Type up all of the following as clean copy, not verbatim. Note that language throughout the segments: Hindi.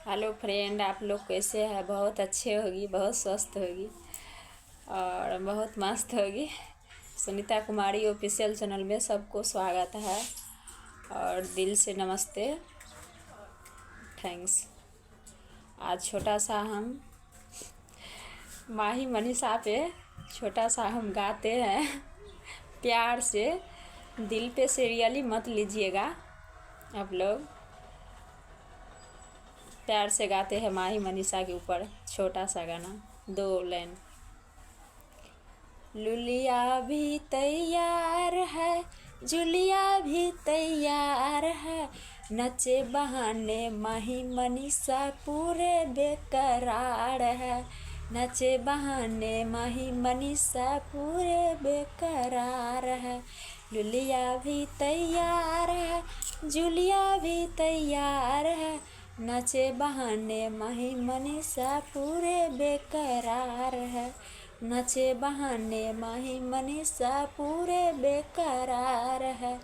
हेलो फ्रेंड, आप लोग कैसे हैं? बहुत अच्छे होगी, बहुत स्वस्थ होगी और बहुत मस्त होगी। सुनीता कुमारी ऑफिशियल चैनल में सबको स्वागत है और दिल से नमस्ते, थैंक्स। आज छोटा सा हम माही मनीषा पे छोटा सा हम गाते हैं। प्यार से, दिल पे सीरियली मत लीजिएगा आप लोग। प्यार से गाते हैं माही मनीषा के ऊपर छोटा सा गाना, 2 लाइन। लुलिया भी तैयार है, जुलिया भी तैयार है, नचे बहाने माही मनीषा पूरे बेकरार है। नचे बहाने माही मनीषा पूरे बेकरार है। लुलिया भी तैयार है, जुलिया भी तैयार है, नचे बहाने माही मनीषा पूरे बेकरार है। नचे बहाने माही मनीषा पूरे बेकरार है।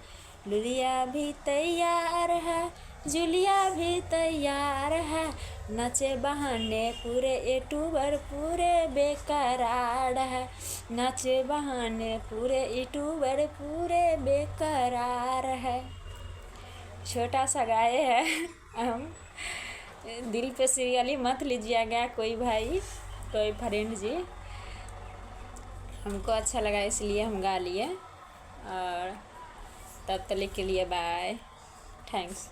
लुलिया भी तैयार है, जुलिया भी तैयार है, नचे बहाने पूरे यूट्यूबर पूरे बेकरार है। नचे बहाने पूरे यूट्यूबर पूरे बेकरार है। छोटा सा गाए हैं हम। दिल पे सीरियली मत लीजिएगा कोई भाई, कोई फ्रेंड जी। हमको अच्छा लगा इसलिए हम गा लिए। और तब तक के लिए बाय, थैंक्स।